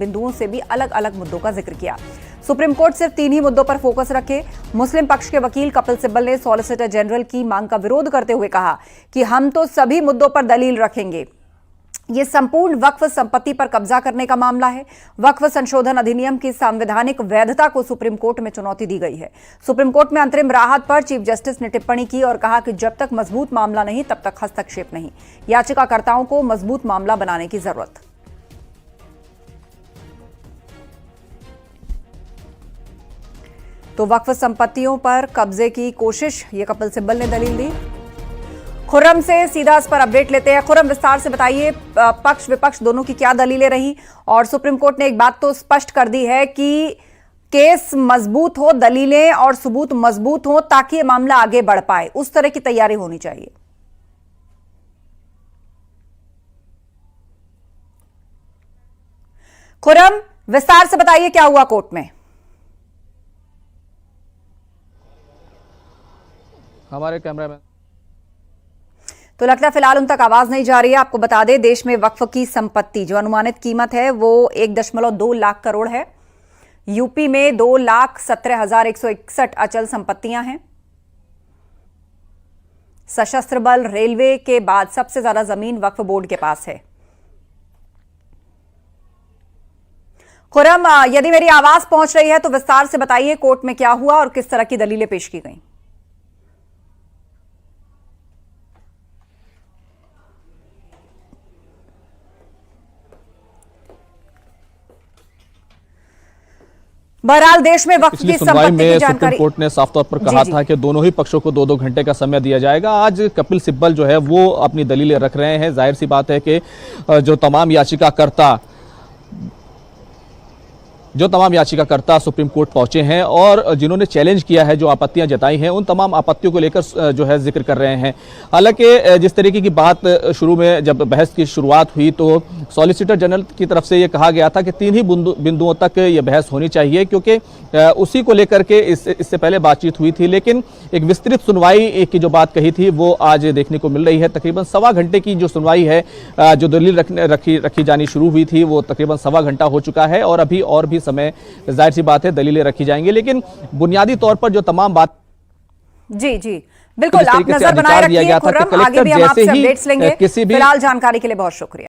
बिंदुओं से भी अलग अलग मुद्दों का जिक्र किया। सुप्रीम कोर्ट सिर्फ 3 ही मुद्दों पर फोकस रखे। मुस्लिम पक्ष के वकील कपिल सिब्बल ने सॉलिसिटर जनरल की मांग का विरोध करते हुए कहा कि हम तो सभी मुद्दों पर दलील रखेंगे। यह संपूर्ण वक्फ संपत्ति पर कब्जा करने का मामला है। वक्फ संशोधन अधिनियम की संवैधानिक वैधता को सुप्रीम कोर्ट में चुनौती दी गई है। सुप्रीम कोर्ट में अंतरिम राहत पर चीफ जस्टिस ने टिप्पणी की और कहा कि जब तक मजबूत मामला नहीं तब तक हस्तक्षेप नहीं। याचिकाकर्ताओं को मजबूत मामला बनाने की जरूरत। तो वक्फ संपत्तियों पर कब्जे की कोशिश, ये कपिल सिब्बल ने दलील दी। खुर्रम से सीधा इस पर अपडेट लेते हैं। खुर्रम, विस्तार से बताइए पक्ष विपक्ष दोनों की क्या दलीलें रही, और सुप्रीम कोर्ट ने एक बात तो स्पष्ट कर दी है कि केस मजबूत हो, दलीलें और सबूत मजबूत हो ताकि ये मामला आगे बढ़ पाए, उस तरह की तैयारी होनी चाहिए। खुर्रम, विस्तार से बताइए क्या हुआ कोर्ट में। हमारे कैमरामैन तो लगता है फिलहाल उन तक आवाज नहीं जा रही है। आपको बता दें, देश में वक्फ की संपत्ति जो अनुमानित कीमत है वो 1.2 लाख करोड़ है। यूपी में 2,17,161 अचल संपत्तियां हैं। सशस्त्र बल, रेलवे के बाद सबसे ज्यादा जमीन वक्फ बोर्ड के पास है। खुर्रम, यदि मेरी आवाज पहुंच रही है तो विस्तार से बताइए कोर्ट में क्या हुआ और किस तरह की दलीलें पेश की गई। बहरहाल देश में वक्फ की संपत्ति की जानकारी, सुप्रीम कोर्ट ने साफ तौर पर कहा था कि दोनों ही पक्षों को 2-2 घंटे का समय दिया जाएगा। आज कपिल सिब्बल जो है वो अपनी दलीलें रख रहे हैं। जाहिर सी बात है कि जो तमाम याचिकाकर्ता सुप्रीम कोर्ट पहुंचे हैं और जिन्होंने चैलेंज किया है, जो आपत्तियां जताई हैं, उन तमाम आपत्तियों को लेकर जो है जिक्र कर रहे हैं। हालांकि जिस तरीके की बात शुरू में जब बहस की शुरुआत हुई तो सॉलिसिटर जनरल की तरफ से ये कहा गया था कि 3 ही बिंदुओं तक ये बहस होनी चाहिए, क्योंकि उसी को लेकर के इससे पहले बातचीत हुई थी। लेकिन एक विस्तृत सुनवाई की जो बात कही थी वो आज देखने को मिल रही है। तकरीबन 1.25 घंटे की जो सुनवाई है, जो दलील रखी जानी शुरू हुई थी वो तकरीबन 1.25 घंटा हो चुका है और अभी और भी समय, जाहिर सी बात है, दलीलें रखी जाएंगी। लेकिन बुनियादी तौर पर जो तमाम बात जी बिल्कुल, आप नजर बनाए रखिए खुर्रम, आगे भी हम आपसे अपडेट्स लेंगे। फिलहाल जानकारी के लिए बहुत शुक्रिया।